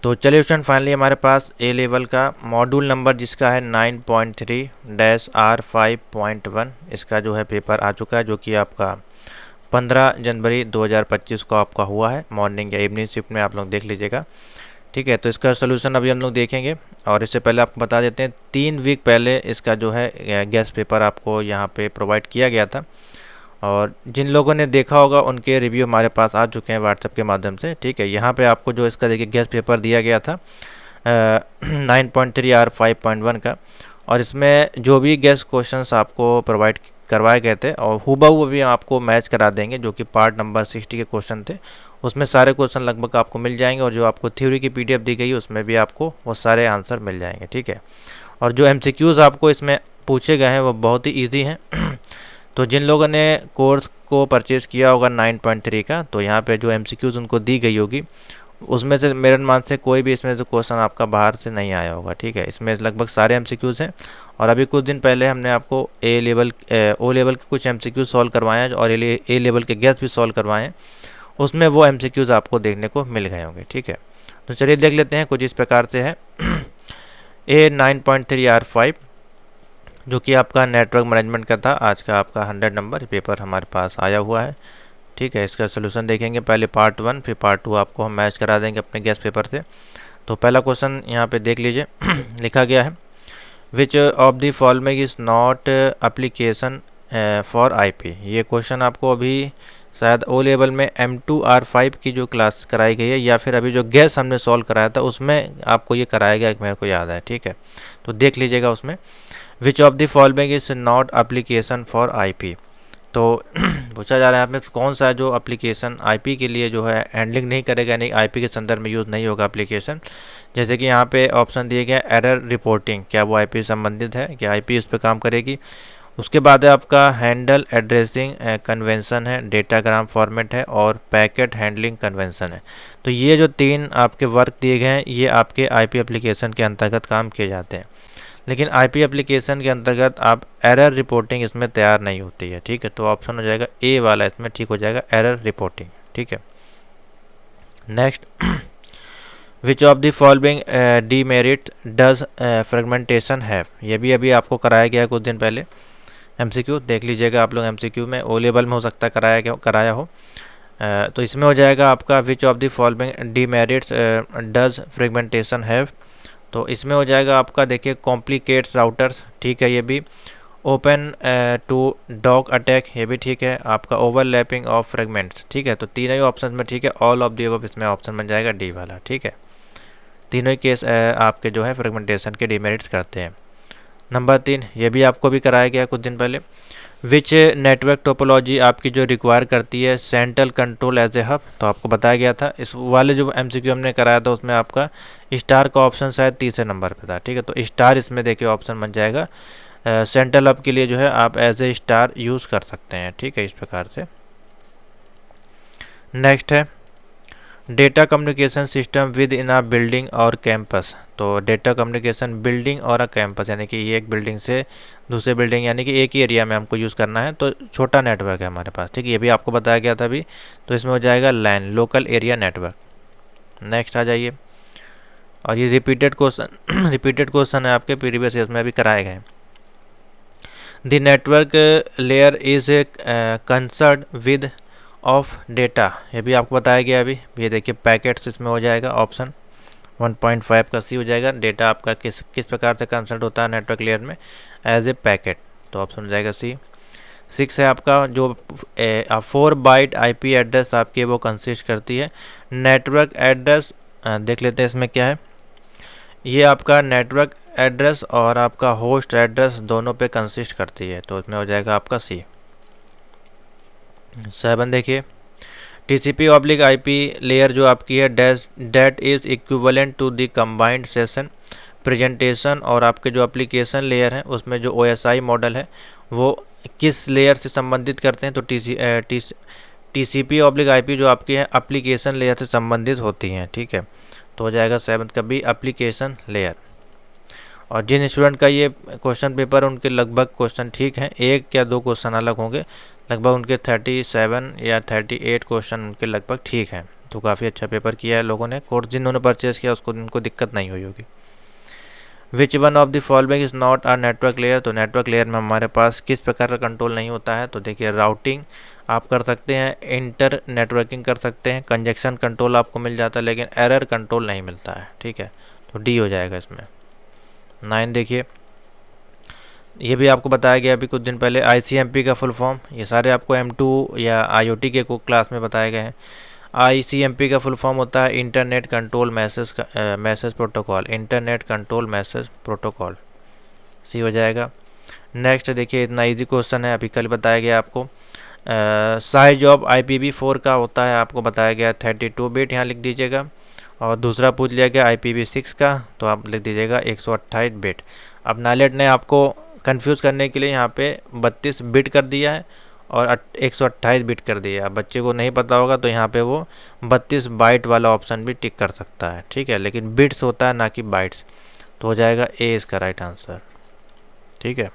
तो चलिए student, finally हमारे पास ए लेवल का मॉड्यूल नंबर जिसका है 9.3-R5.1 इसका जो है पेपर आ चुका है, जो कि आपका 15 जनवरी 2025 को आपका हुआ है। मॉर्निंग या इवनिंग शिफ्ट में आप लोग देख लीजिएगा। ठीक है, तो इसका सोल्यूशन अभी हम लोग देखेंगे। और इससे पहले आपको बता देते हैं 3 वीक पहले इसका जो है गेस्ट पेपर आपको यहाँ पे प्रोवाइड किया गया था, और जिन लोगों ने देखा होगा उनके रिव्यू हमारे पास आ चुके हैं व्हाट्सएप के माध्यम से। ठीक है, यहाँ पे आपको जो इसका देखिए गेस्ट पेपर दिया गया था 9.3R5.1 का, और इसमें जो भी गेस्ट क्वेश्चंस आपको प्रोवाइड करवाए गए थे और हूबहू भी आपको मैच करा देंगे, जो कि पार्ट नंबर 60 के क्वेश्चन थे। उसमें सारे क्वेश्चन लगभग आपको मिल जाएंगे, और जो आपको थ्योरी की पीडीएफ दी गई है उसमें भी आपको वो सारे आंसर मिल जाएंगे। ठीक है, और जो एमसीक्यूज़ आपको इसमें पूछे गए हैं वो बहुत ही ईजी हैं। तो जिन लोगों ने कोर्स को परचेज़ किया होगा 9.3 का, तो यहाँ पे जो एमसीक्यूज़ उनको दी गई होगी उसमें से मेरे अनुमान से कोई भी इसमें से क्वेश्चन आपका बाहर से नहीं आया होगा। ठीक है, इसमें लगभग सारे एमसीक्यूज़ हैं, और अभी कुछ दिन पहले हमने आपको ओ लेवल के कुछ एमसीक्यूज़ सॉल्व करवाए हैं, और ए लेवल के गेस्ट भी सॉल्व करवाए हैं। उसमें वो एमसीक्यूज़ आपको देखने को मिल गए होंगे। ठीक है, तो चलिए देख लेते हैं। कुछ इस प्रकार से है ए 9.3R5, जो कि आपका नेटवर्क मैनेजमेंट का था। आज का आपका 100 नंबर पेपर हमारे पास आया हुआ है। ठीक है, इसका सोल्यूशन देखेंगे। पहले पार्ट 1 फिर पार्ट 2 आपको हम मैच करा देंगे अपने गेस्ट पेपर से। तो पहला क्वेश्चन यहाँ पे देख लीजिए लिखा गया है, which of the following is not application for IP. ये क्वेश्चन आपको अभी शायद ओ लेवल में M2R5 की जो क्लास कराई गई है, या फिर अभी जो गेस्ट हमने सॉल्व कराया था उसमें आपको ये कराया गया, मेरे को याद है। ठीक है, तो देख लीजिएगा उसमें which of the following is not application for IP. तो पूछा जा रहा है आपने कौन सा जो एप्लीकेशन आईपी के लिए जो है हैंडलिंग नहीं करेगा, यानी आईपी के संदर्भ में यूज़ नहीं होगा एप्लीकेशन। जैसे कि यहाँ पे ऑप्शन दिए गए एरर रिपोर्टिंग, क्या वो आईपी से संबंधित है, क्या आईपी इस पर काम करेगी। उसके बाद है आपका हैंडल एड्रेसिंग कन्वेंशन है, डेटाग्राम फॉर्मेट है, और पैकेट हैंडलिंग कन्वेंशन है। तो ये जो 3 आपके वर्क दिए गए हैं ये आपके आईपी एप्लीकेशन के अंतर्गत काम किए जाते हैं, लेकिन आईपी एप्लीकेशन के अंतर्गत आप एरर रिपोर्टिंग इसमें तैयार नहीं होती है। ठीक है, तो ऑप्शन हो जाएगा ए वाला, इसमें ठीक हो जाएगा एरर रिपोर्टिंग। ठीक है, next, which of the following demerit does fragmentation have. ये भी अभी आपको कराया गया कुछ दिन पहले एमसीक्यू, देख लीजिएगा आप लोग। एमसीक्यू में ओ लेवल में हो सकता है कराया हो। तो इसमें हो जाएगा आपका which of the following demerits does fragmentation have. तो इसमें हो जाएगा आपका देखिए कॉम्प्लिकेट्स राउटर्स, ठीक है, ये भी ओपन टू डॉग अटैक, ये भी ठीक है। आपका ओवरलैपिंग ऑफ फ्रेगमेंट्स, ठीक है। तो तीनों ही ऑप्शन में ठीक है, ऑल ऑफ दी अबव इसमें ऑप्शन बन जाएगा डी वाला। ठीक है, तीनों ही केस आपके जो है फ्रेगमेंटेशन के डिमेरिट्स करते हैं। नंबर 3, ये भी आपको भी कराया गया कुछ दिन पहले, विच नेटवर्क टोपोलॉजी आपकी जो रिक्वायर करती है central control as a hub. तो आपको बताया गया था इस वाले जो एमसीक्यू हमने कराया था उसमें आपका स्टार का ऑप्शन शायद तीसरे नंबर पे था। ठीक है, तो स्टार इसमें देखिए ऑप्शन बन जाएगा। सेंट्रल हब के लिए जो है आप एज ए स्टार यूज़ कर सकते हैं। ठीक है, इस प्रकार से। नेक्स्ट है data communication system with in a building और कैंपस। तो डेटा कम्युनिकेशन बिल्डिंग और अ कैंपस, यानी कि ये एक बिल्डिंग से दूसरे बिल्डिंग, यानी कि एक ही एरिया में हमको यूज़ करना है, तो छोटा नेटवर्क है हमारे पास। ठीक है, ये भी आपको बताया गया था अभी। तो इसमें हो जाएगा लैन, लोकल एरिया नेटवर्क। नेक्स्ट आ जाइए, और ये रिपीटेड क्वेश्चन है आपके प्रीवियस ईयर्स में अभी कराए गए। The network layer is concern with of data, ये भी आपको बताया गया अभी। ये देखिए पैकेट्स इसमें हो जाएगा ऑप्शन 1.5 का सी हो जाएगा। डेटा आपका किस प्रकार से कंसल्ट होता है नेटवर्क लेयर में, एज ए पैकेट, तो ऑप्शन हो जाएगा सी। 6 है आपका जो 4 बाइट आईपी एड्रेस आपके वो कंसिस्ट करती है। नेटवर्क एड्रेस देख लेते हैं इसमें क्या है। ये आपका नेटवर्क एड्रेस और आपका होस्ट एड्रेस दोनों पे कंसिस्ट करती है, तो इसमें हो जाएगा आपका सी। 7 देखिए, टीसीपी ऑब्लिक आईपी लेयर जो आपकी है that is equivalent to the combined session presentation, और आपके जो एप्लीकेशन लेयर है उसमें जो ओएसआई मॉडल है वो किस लेयर से संबंधित करते हैं। तो टीसीपी ऑब्लिक आईपी जो आपकी है एप्लीकेशन लेयर से संबंधित होती हैं। ठीक है, तो हो जाएगा 7 का भी एप्लीकेशन लेयर। और जिन स्टूडेंट का ये क्वेश्चन पेपर उनके लगभग क्वेश्चन ठीक हैं, 1 या 2 क्वेश्चन अलग होंगे, लगभग उनके 37 या 38 क्वेश्चन उनके लगभग ठीक हैं। तो काफ़ी अच्छा पेपर किया है लोगों ने, कोर्स जिन्होंने परचेज किया उसको उनको दिक्कत नहीं हुई होगी। Which one of the following is not a network layer, तो नेटवर्क लेयर में हमारे पास किस प्रकार का कंट्रोल नहीं होता है, तो देखिए राउटिंग आप कर सकते हैं, इंटर नेटवर्किंग कर सकते हैं, कंजेक्शन कंट्रोल आपको मिल जाता है, लेकिन एरर कंट्रोल नहीं मिलता है, ठीक है, तो डी हो जाएगा इसमें। 9 देखिए, ये भी आपको बताया गया अभी कुछ दिन पहले, ICMP का फुल फॉर्म, ये सारे आपको M2 या IoT के क्लास में बताए गए हैं। ICMP का फुल फॉर्म होता है internet control message protocol, internet control message protocol, C हो जाएगा। नेक्स्ट देखिए, इतना इजी क्वेश्चन है, अभी कल बताया गया आपको। साइज ऑफ IPv4 का होता है, आपको बताया गया 32 बिट, यहाँ लिख दीजिएगा। और दूसरा पूछ लिया गया IPv6 का, तो आप लिख दीजिएगा 128 बिट। अब नाइलेट ने आपको कंफ्यूज करने के लिए यहाँ पे 32 बिट कर दिया है और 128 बिट कर दिया है। अब बच्चे को नहीं पता होगा तो यहाँ पे वो 32 बाइट वाला ऑप्शन भी टिक कर सकता है, ठीक है, लेकिन बिट्स होता है ना कि बाइट्स, तो हो जाएगा ए इसका राइट आंसर, ठीक है।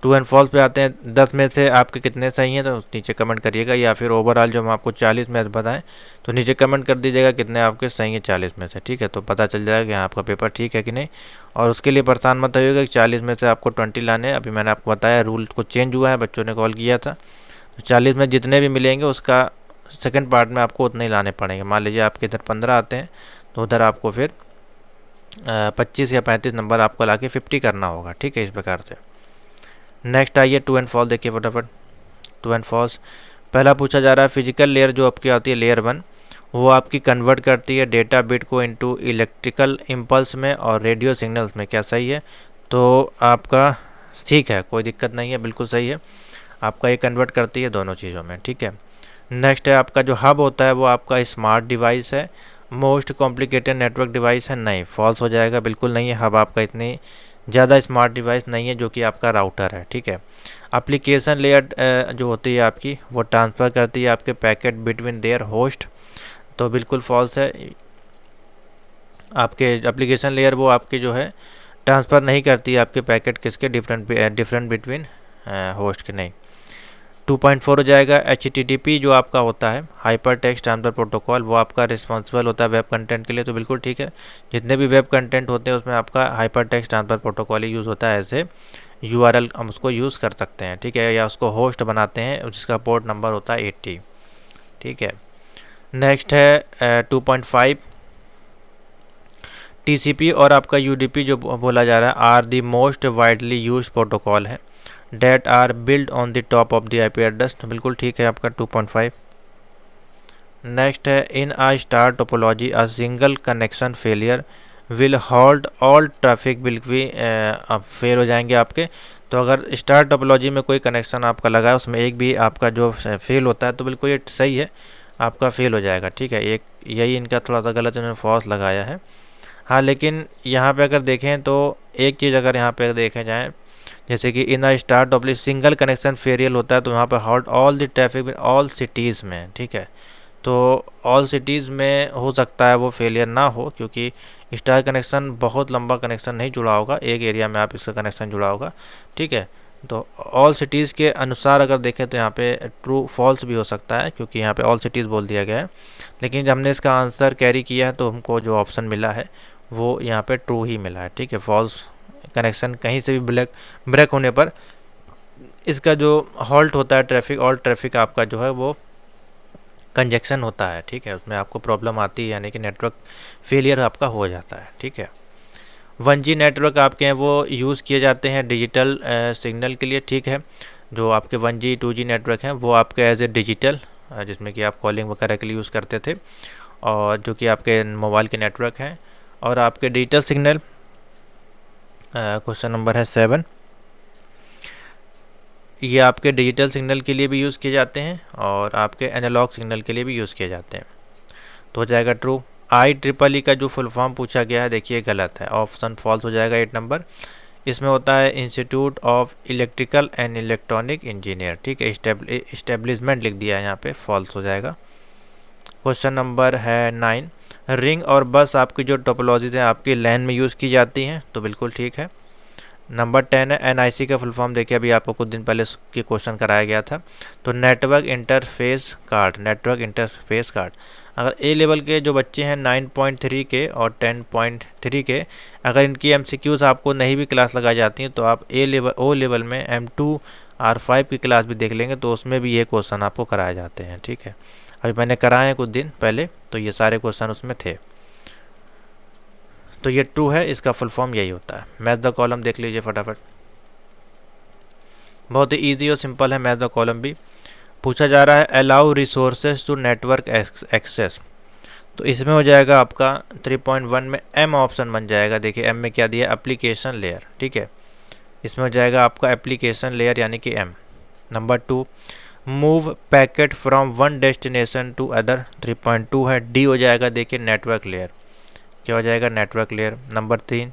ट्रू एंड फॉल्स पे आते हैं, 10 में से आपके कितने सही हैं, तो नीचे कमेंट करिएगा, या फिर ओवरऑल जो हम आपको 40 में बताएं तो नीचे कमेंट कर दीजिएगा कितने आपके सही हैं 40 में से, ठीक है, तो पता चल जाएगा कि आपका पेपर ठीक है कि नहीं। और उसके लिए परेशान मत होइएगा कि 40 में से आपको 20 लाने हैं, अभी मैंने आपको बताया रूल कुछ चेंज हुआ है, बच्चों ने कॉल किया था, तो 40 में जितने भी मिलेंगे उसका सेकेंड पार्ट में आपको उतने ही लाने पड़ेंगे। मान लीजिए आपके इधर 15 आते हैं तो उधर आपको फिर 25 या 35 नंबर आपको ला के 50 करना होगा, ठीक है, इस प्रकार से। नेक्स्ट आइए ट्रू एंड फॉल्स देखिए फटाफट। ट्रू एंड फॉल्स पहला पूछा जा रहा है, फिजिकल लेयर जो आपकी आती है लेयर 1, वो आपकी कन्वर्ट करती है डेटा बिट को इनटू इलेक्ट्रिकल इम्पल्स में और रेडियो सिग्नल्स में, क्या सही है, तो आपका ठीक है, कोई दिक्कत नहीं है, बिल्कुल सही है, आपका ये कन्वर्ट करती है दोनों चीज़ों में, ठीक है। नेक्स्ट है आपका जो हब होता है वो आपका स्मार्ट डिवाइस है, मोस्ट कॉम्प्लिकेटेड नेटवर्क डिवाइस है, नहीं, फॉल्स हो जाएगा, बिल्कुल नहीं है, हब आपका इतनी ज़्यादा स्मार्ट डिवाइस नहीं है जो कि आपका राउटर है, ठीक है। एप्लीकेशन लेयर जो होती है आपकी वो ट्रांसफ़र करती है आपके पैकेट बिटवीन देयर होस्ट, तो बिल्कुल फॉल्स है, आपके एप्लीकेशन लेयर वो आपके जो है ट्रांसफ़र नहीं करती है आपके पैकेट किसके, डिफरेंट बिटवीन होस्ट के, नहीं। 2.4 हो जाएगा, HTTP जो आपका होता है हाइपर टेक्स्ट ट्रांसफर प्रोटोकॉल, वो आपका रिस्पॉन्सिबल होता है वेब कंटेंट के लिए, तो बिल्कुल ठीक है, जितने भी वेब कंटेंट होते हैं उसमें आपका हाइपर टेक्स्ट ट्रांसफर प्रोटोकॉल ही यूज़ होता है, ऐसे URL हम उसको यूज़ कर सकते हैं, ठीक है, या उसको होस्ट बनाते हैं जिसका पोर्ट नंबर होता है 80, ठीक है। नेक्स्ट है 2.5 TCP और आपका UDP जो बोला जा रहा है are the most widely used protocol है, that are build on the top of the IP address, तो बिल्कुल ठीक है आपका 2.5। नेक्स्ट है in a star topology a single connection failure will halt all traffic will be, अब fail हो जाएंगे आपके, तो अगर स्टार टोपोलॉजी में कोई कनेक्शन आपका लगा है उसमें एक भी आपका जो फेल होता है तो बिल्कुल ये सही है, आपका फेल हो जाएगा, ठीक है, एक यही इनका थोड़ा सा गलत इन्होंने फॉल्स लगाया है। हाँ, लेकिन यहाँ पे अगर देखें तो एक चीज़ अगर यहाँ पे देखें जाए, जैसे कि in star Topley single connection फेरियल होता है तो यहाँ पे halt all the traffic in all cities में, ठीक है, तो ऑल सिटीज़ में हो सकता है वो फेलियर ना हो, क्योंकि स्टार कनेक्शन बहुत लंबा कनेक्शन नहीं जुड़ा होगा, एक एरिया में आप इसका कनेक्शन जुड़ा होगा, ठीक है, तो ऑल सिटीज़ के अनुसार अगर देखें तो यहाँ पे ट्रू फॉल्स भी हो सकता है, क्योंकि यहाँ पे ऑल सिटीज़ बोल दिया गया है, लेकिन जब हमने इसका आंसर कैरी किया है तो हमको जो ऑप्शन मिला है वो यहाँ पे ट्रू ही मिला है, ठीक है। फॉल्स कनेक्शन कहीं से भी ब्रेक होने पर इसका जो हॉल्ट होता है ट्रैफिक, ऑल ट्रैफिक आपका जो है वो कंजेक्शन होता है, ठीक है, उसमें आपको प्रॉब्लम आती है, यानी कि नेटवर्क फेलियर आपका हो जाता है, ठीक है। 1G नेटवर्क आपके हैं वो यूज़ किए जाते हैं डिजिटल सिग्नल के लिए, ठीक है, जो आपके 1G 2G नेटवर्क हैं वो आपके एज ए डिजिटल, जिसमें कि आप कॉलिंग वगैरह के लिए यूज़ करते थे, और जो कि आपके मोबाइल के नेटवर्क हैं, और आपके डिजिटल सिग्नल क्वेश्चन नंबर है 7, ये आपके डिजिटल सिग्नल के लिए भी यूज़ किए जाते हैं और आपके एनालॉग सिग्नल के लिए भी यूज़ किए जाते हैं, तो हो जाएगा ट्रू। IEEE का जो फुल फॉर्म पूछा गया है देखिए गलत है, ऑप्शन फॉल्स हो जाएगा 8 नंबर, इसमें होता है institute of electrical and electronic engineer, ठीक है, इस्टेब्लिशमेंट लिख दिया है यहाँ पे, फॉल्स हो जाएगा। क्वेश्चन नंबर है 9, रिंग और बस आपकी जो टोपोलॉजीज हैं आपकी लैन में यूज़ की जाती हैं, तो बिल्कुल ठीक है। नंबर 10 है NIC का फुल फॉर्म देखिए अभी आपको कुछ दिन पहले की क्वेश्चन कराया गया था, तो network interface card, network interface card, अगर ए लेवल के जो बच्चे हैं 9.3 के और 10.3 के, अगर इनकी MCQs आपको नहीं भी क्लास लगाई जाती हैं तो आप ओ लेवल में M2 R5 की क्लास भी देख लेंगे तो उसमें भी ये क्वेश्चन आपको कराए जाते हैं। ठीक है, अभी मैंने कराए हैं कुछ दिन पहले, तो ये सारे क्वेश्चन उसमें थे। तो ये ट्रू है, इसका फुल फॉर्म यही होता है। मैच द कॉलम देख लीजिए फटाफट, बहुत ही ईजी और सिंपल है मैच द कॉलम भी। पूछा जा रहा है allow resources to network access, तो इसमें हो जाएगा आपका 3.1 में एम ऑप्शन बन जाएगा। देखिए एम में क्या दिया, एप्लीकेशन लेयर। ठीक है, इसमें हो जाएगा आपका एप्लीकेशन लेयर यानी कि M. Number 2, move packet from one destination to other, 3.2 है। डी हो जाएगा देखिए नेटवर्क लेयर, क्या हो जाएगा, network layer. Number 3,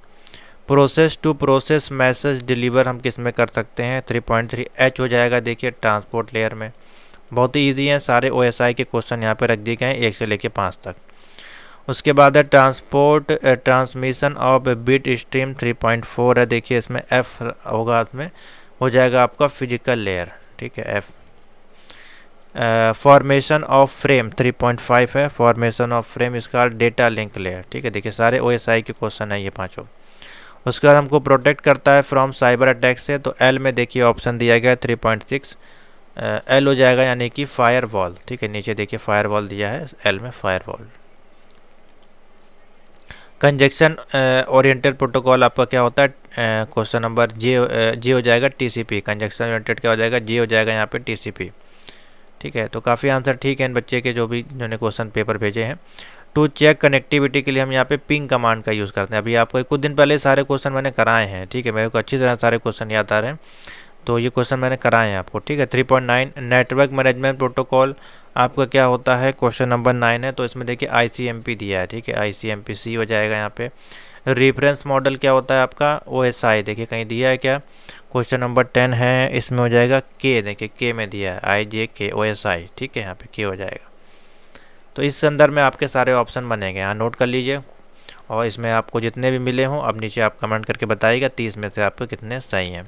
process to process message deliver हम किस में कर सकते हैं, 3.3। एच हो जाएगा देखिए ट्रांसपोर्ट लेयर में। बहुत ही ईजी हैं सारे OSI के क्वेश्चन यहाँ पे रख दिए गए हैं 1 से लेके 5 तक। उसके बाद है transport transmission of bit stream, 3.4 है। देखिए इसमें एफ होगा, इसमें हो जाएगा आपका फिजिकल लेयर। ठीक है, एफ। फॉर्मेशन ऑफ फ्रेम 3.5 है, फॉर्मेशन ऑफ फ्रेम इसका डेटा लिंक लेयर। ठीक है, देखिए सारे OSI के क्वेश्चन है ये पांचों। उसके बाद हमको प्रोटेक्ट करता है फ्रॉम साइबर अटैक से, तो एल में देखिए ऑप्शन दिया गया है 3.6, एल हो जाएगा यानी कि फायर वॉल। ठीक है, नीचे देखिए फायर वॉल दिया है, एल में fire wall. Conjunction oriented protocol आपका क्या होता है, क्वेश्चन नंबर जे हो जाएगा TCP। कंजक्शन ओरिएंटेड क्या हो जाएगा, जे हो जाएगा यहाँ पे TCP। ठीक है, तो काफ़ी आंसर ठीक है इन बच्चे के जो भी जिन्होंने क्वेश्चन पेपर भेजे हैं। टू चेक कनेक्टिविटी के लिए हम यहाँ पे पिंग कमांड का यूज़ करते हैं। अभी आपको कुछ दिन पहले सारे क्वेश्चन मैंने कराए हैं। ठीक है, मेरे को अच्छी तरह सारे क्वेश्चन याद आ रहे हैं, तो ये क्वेश्चन मैंने कराए हैं आपको। ठीक है, 3.9 नेटवर्क मैनेजमेंट प्रोटोकॉल आपका क्या होता है, क्वेश्चन नंबर 9 है। तो इसमें देखिए ICMP दिया है। ठीक है, ICMP सी हो जाएगा यहाँ पे। रेफरेंस मॉडल क्या होता है आपका, OSI। देखिए कहीं दिया है क्या, क्वेश्चन नंबर 10 है, इसमें हो जाएगा के। देखिए के में दिया है IJK OSI। ठीक है, यहाँ पे के हो जाएगा। तो इस संदर्भ में आपके सारे ऑप्शन बनेंगे, यहाँ नोट कर लीजिए। और इसमें आपको जितने भी मिले हों अब नीचे आप कमेंट करके बताइएगा 30 में से आपको कितने सही हैं।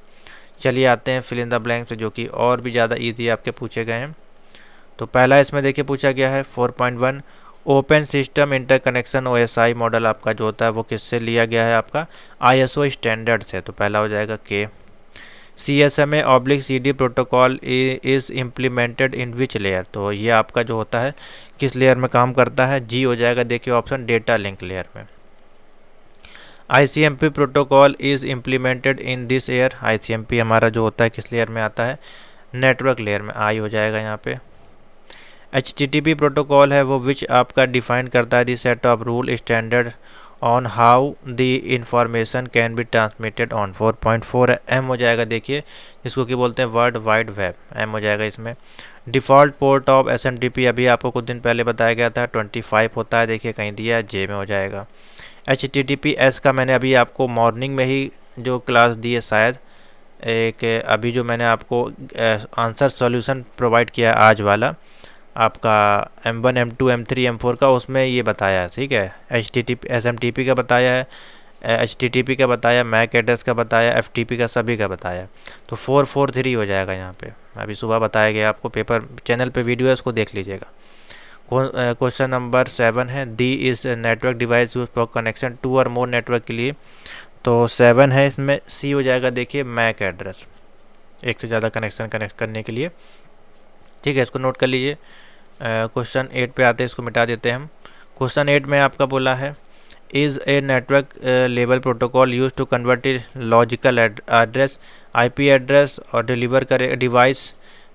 चलिए आते हैं फिल इन द ब्लैंक्स, जो कि और भी ज़्यादा ईजी आपके पूछे गए हैं। तो पहला इसमें देखिए पूछा गया है 4.1 open system interconnection OSI model आपका जो होता है वो किससे लिया गया है, आपका ISO स्टैंडर्ड से। तो पहला हो जाएगा के। CSMA/CD protocol is implemented in which layer, तो ये आपका जो होता है किस लेयर में काम करता है, जी हो जाएगा देखिए ऑप्शन डेटा लिंक लेयर में। ICMP protocol is implemented in this air, ICMP हमारा जो होता है किस लेयर में आता है, नेटवर्क लेयर में, आई हो जाएगा यहाँ पे। HTTP प्रोटोकॉल है वो विच आपका डिफाइन करता है the set of rule standard on how the information can be transmitted on, 4.4 है। एम हो जाएगा देखिए जिसको कि बोलते हैं वर्ल्ड वाइड वेब, एम हो जाएगा इसमें। डिफ़ॉल्ट पोर्ट ऑफ SMTP अभी आपको कुछ दिन पहले बताया गया था 25 होता है, देखिए कहीं दिया है, जे में हो जाएगा। HTTPS का मैंने अभी आपको मॉर्निंग में ही जो क्लास दी है शायद, एक अभी जो मैंने आपको आंसर सॉल्यूशन प्रोवाइड किया आज वाला आपका M1 M2 M3 M4 का, उसमें ये बताया है। ठीक है, SMTP का बताया है, HTTP का बताया, मैक एड्रेस का बताया, FTP का, सभी का बताया। तो 443 हो जाएगा यहाँ पे, अभी सुबह बताया गया आपको, पेपर चैनल पे वीडियो है उसको देख लीजिएगा। क्वेश्चन नंबर 7 है the is network device use for connection 2 or more network के लिए, तो 7 है, इसमें सी हो जाएगा देखिए मैक एड्रेस, एक से ज़्यादा कनेक्शन कनेक्ट करने के लिए। ठीक है, इसको नोट कर लीजिए। क्वेश्चन 8 पे आते हैं, इसको मिटा देते हैं हम। क्वेश्चन 8 में आपका बोला है is a network level protocol use to convert logical address IP address और डिलीवर करे device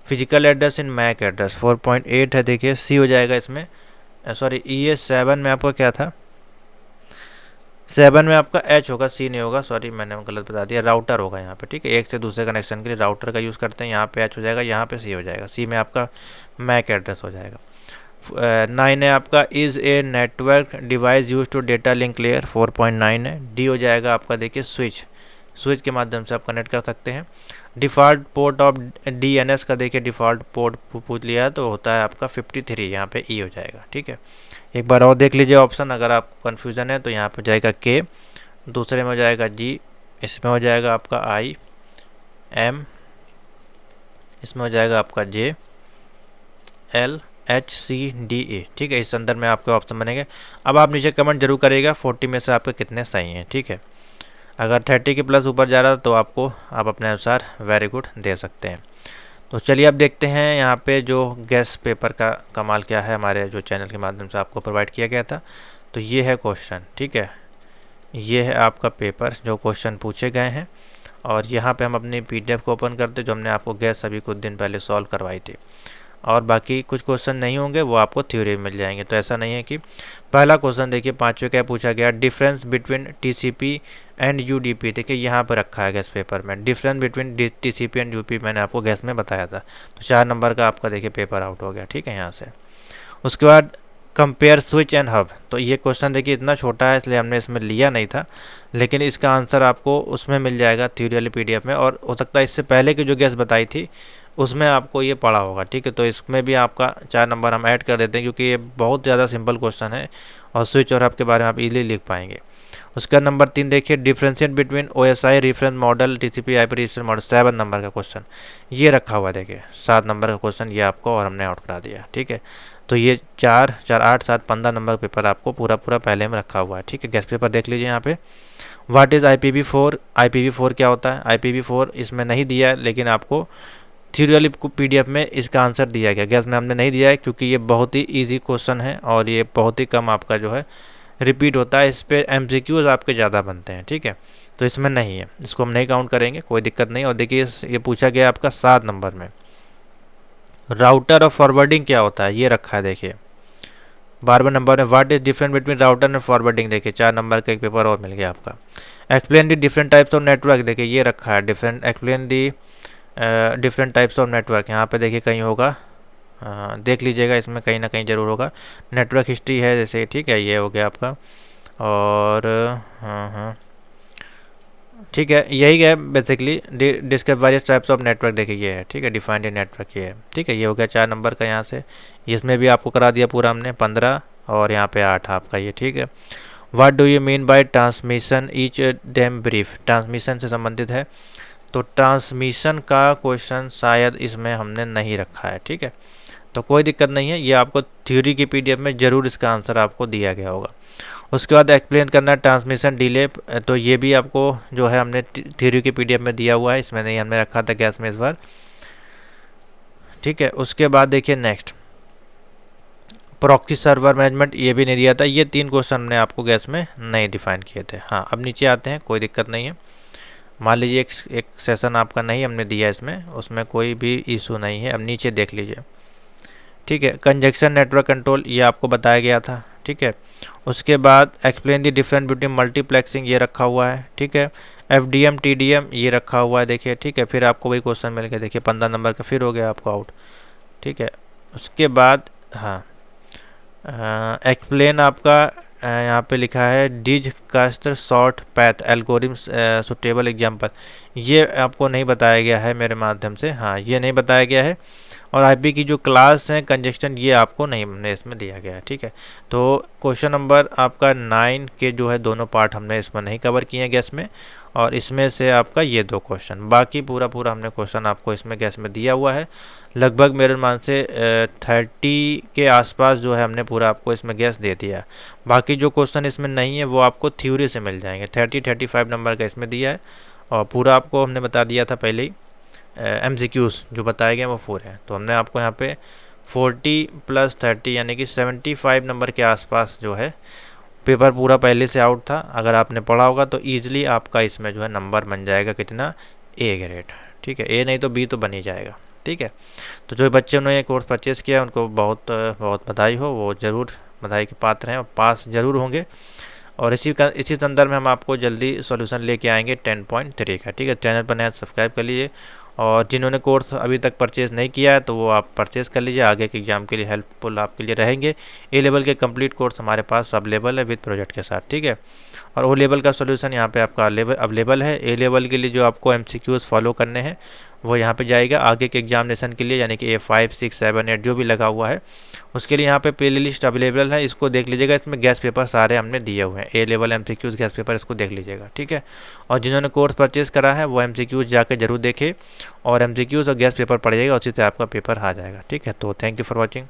physical address in MAC address, 4.8 है। देखिए सी हो जाएगा इसमें, सॉरी ये 7 में आपका क्या था, 7 में आपका H होगा, सी नहीं होगा, सॉरी मैंने गलत बता दिया, राउटर होगा यहाँ पे। ठीक है, एक से दूसरे कनेक्शन के लिए राउटर का यूज़ करते हैं, यहाँ पे H हो जाएगा, यहाँ पे सी हो जाएगा, सी में आपका मैक एड्रेस हो जाएगा। 9 है आपका is a network device use to data link layer, 4.9 है। डी हो जाएगा आपका देखिए स्विच के माध्यम से आप कनेक्ट कर सकते हैं। डिफ़ॉल्ट पोर्ट ऑफ DNS का देखिए डिफ़ॉल्ट पोर्ट पूछ लिया तो होता है आपका 53, यहाँ पे ई हो जाएगा। ठीक है, एक बार और देख लीजिए ऑप्शन, अगर आपको कन्फ्यूज़न है तो यहाँ पे हो जाएगा के, दूसरे में हो जाएगा जी, इसमें हो जाएगा आपका IM, इसमें हो जाएगा आपका J, L HCDA, ठीक है, इस अंदर में आपके ऑप्शन बनेंगे। अब आप नीचे कमेंट जरूर करिएगा 40 में से आपके कितने सही हैं, ठीक है। अगर 30 के प्लस ऊपर जा रहा तो आपको आप अपने अनुसार वेरी गुड दे सकते हैं। तो चलिए अब देखते हैं यहाँ पे जो गेस्ट पेपर का कमाल क्या है, हमारे जो चैनल के माध्यम से आपको प्रोवाइड किया गया था। तो ये है क्वेश्चन, ठीक है, ये है आपका पेपर जो क्वेश्चन पूछे गए हैं, और यहाँ पे हम अपनी PDF को ओपन करते जो हमने आपको गेस्ट अभी कुछ दिन पहले सॉल्व करवाई थी, और बाकी कुछ क्वेश्चन नहीं होंगे वो आपको थ्योरी में मिल जाएंगे। तो ऐसा नहीं है कि पहला क्वेश्चन देखिए 5वें क्या पूछा गया, difference between TCP and UDP। देखिए यहाँ पर रखा है गैस पेपर में, difference between TCP and UDP मैंने आपको गैस में बताया था। तो 4 नंबर का आपका देखिए पेपर आउट हो गया, ठीक है यहाँ से। उसके बाद कंपेयर स्विच एंड हब। तो ये क्वेश्चन देखिए इतना छोटा है इसलिए हमने इसमें लिया नहीं था, लेकिन इसका आंसर आपको उसमें मिल जाएगा थ्योरी वाली PDF में, और हो सकता है इससे पहले की जो गैस बताई थी उसमें आपको ये पढ़ा होगा, ठीक है। तो इसमें भी आपका 4 नंबर हम ऐड कर देते हैं क्योंकि ये बहुत ज़्यादा सिंपल क्वेश्चन है, और स्विच और हब के बारे में आप इजीली लिख पाएंगे। उसका नंबर 3 देखिए, differentiate between OSI reference model TCP IP register model, 7 number का क्वेश्चन ये रखा हुआ है। देखिए 7 नंबर का क्वेश्चन ये आपको और हमने आउट करा दिया, ठीक है। तो ये 4 4 8 7 15 नंबर पेपर आपको पूरा पहले में रखा हुआ है, ठीक है। गेस्ट पेपर देख लीजिए यहाँ पे। व्हाट इज़ IPv4, IPv4 क्या होता है, IPv4 इसमें नहीं दिया है, लेकिन आपको थ्योरी वाली PDF में इसका आंसर दिया गया। गैस में हमने नहीं दिया है क्योंकि ये बहुत ही इजी क्वेश्चन है और ये बहुत ही कम आपका जो है रिपीट होता है, इस पर MCQs आपके ज़्यादा बनते हैं, ठीक है। तो इसमें नहीं है, इसको हम नहीं काउंट करेंगे, कोई दिक्कत नहीं। और देखिए ये पूछा गया आपका 7 नंबर में, राउटर और फॉरवर्डिंग क्या होता है, ये रखा है। देखिए 12वें नंबर में, what is different between router and forwarding. देखिए 4 नंबर का एक पेपर और मिल गया आपका। Explain the different types of network. देखिए ये रखा है, explain the different types of network. यहाँ पे देखिए कहीं होगा, देख लीजिएगा, इसमें कहीं ना कहीं ज़रूर होगा। नेटवर्क हिस्ट्री है जैसे, ठीक है, ये हो गया आपका। और हाँ, ठीक है, यही है basically. Describe various types of network. देखिए ये है, ठीक है, डिफाइंड नेटवर्क ये है, ठीक है। ये हो गया 4 नंबर का यहाँ से। इसमें भी आपको करा दिया पूरा हमने 15, और यहाँ पे 8 आपका ये, ठीक है। What do you mean by transmission each them brief. Transmission से संबंधित है, तो ट्रांसमिशन का क्वेश्चन शायद इसमें हमने नहीं रखा है, ठीक है। तो कोई दिक्कत नहीं है, ये आपको थ्योरी की PDF में ज़रूर इसका आंसर आपको दिया गया होगा। उसके बाद एक्सप्लेन करना है ट्रांसमिशन डिले, तो ये भी आपको जो है हमने थ्योरी की PDF में दिया हुआ है, इसमें नहीं हमने रखा था गैस में इस बार, ठीक है। उसके बाद देखिए नेक्स्ट, प्रॉक्सी सर्वर मैनेजमेंट, ये भी नहीं दिया था। ये 3 क्वेश्चन हमने आपको गैस में नहीं डिफाइन किए थे। हाँ, अब नीचे आते हैं, कोई दिक्कत नहीं है। मान लीजिए एक सेशन आपका नहीं हमने दिया इसमें, उसमें कोई भी इशू नहीं है। अब नीचे देख लीजिए, ठीक है। कंजक्शन नेटवर्क कंट्रोल, ये आपको बताया गया था, ठीक है। उसके बाद explain the difference between multiplexing, ये रखा हुआ है, ठीक है। FDM TDM ये रखा हुआ है, देखिए, ठीक है। फिर आपको वही क्वेश्चन मिल गया, देखिए 15 नंबर का फिर हो गया आपको आउट, ठीक है। उसके बाद हाँ, एक्सप्लेन आपका यहाँ पे लिखा है Dijkstra short path algorithm suitable example, ये आपको नहीं बताया गया है मेरे माध्यम से। हाँ, ये नहीं बताया गया है। और IP की जो क्लास है कंजेक्शन, ये आपको नहीं हमने इसमें दिया गया है, ठीक है। तो क्वेश्चन नंबर आपका 9 के जो है दोनों पार्ट हमने इसमें नहीं कवर किए हैं गैस में, और इसमें से आपका ये 2 क्वेश्चन, बाकी पूरा हमने क्वेश्चन आपको इसमें गैस में दिया हुआ है। लगभग मेरे मान से 30 के आसपास जो है हमने पूरा आपको इसमें गैस दे दिया है। बाकी जो क्वेश्चन इसमें नहीं है वो आपको थ्योरी से मिल जाएंगे। 35 नंबर का इसमें दिया है, और पूरा आपको हमने बता दिया था पहले ही। MCQs जो बताए गए वो 4 हैं, तो हमने आपको यहाँ पे 40 + 30 यानी कि 75 नंबर के आसपास जो है पेपर पूरा पहले से आउट था। अगर आपने पढ़ा होगा तो ईजिली आपका इसमें जो है नंबर बन जाएगा कितना, A ग्रेड, ठीक है। A नहीं तो B तो बन ही जाएगा, ठीक है। तो जो बच्चे ने ये कोर्स परचेज़ किया उनको बहुत बहुत बधाई हो, वो ज़रूर बधाई के पात्र हैं और पास ज़रूर होंगे। और इसी संदर्भ में हम आपको जल्दी सॉल्यूशन लेके आएंगे 10.3 का, ठीक है। चैनल पर नया सब्सक्राइब कर लीजिए, और जिन्होंने कोर्स अभी तक परचेज़ नहीं किया है तो वो आप परचेज़ कर लीजिए, आगे के एग्ज़ाम के लिए हेल्पफुल आपके लिए रहेंगे। A लेवल के कंप्लीट कोर्स हमारे पास अवेलेबल है विद प्रोजेक्ट के साथ, ठीक है। और O लेवल का सॉल्यूशन यहाँ पे आपका अवेलेबल है। A लेवल के लिए जो आपको MCQs फॉलो करने हैं वो यहाँ पे जाएगा आगे के एग्जामिनेशन के लिए, यानी कि A5 6 7 8 जो भी लगा हुआ है उसके लिए यहाँ पे प्ले लिस्ट अवेलेबल है, इसको देख लीजिएगा। इसमें गैस पेपर सारे हमने दिए हुए हैं, A level MCQs gas paper, इसको देख लीजिएगा, ठीक है। और जिन्होंने कोर्स परचेज़ करा है वो MCQs जाकर जरूर देखें, और MCQs और गैस पेपर पढ़िएगा, उसी से आपका पेपर आ जाएगा, ठीक है। तो थैंक यू फॉर वॉचिंग।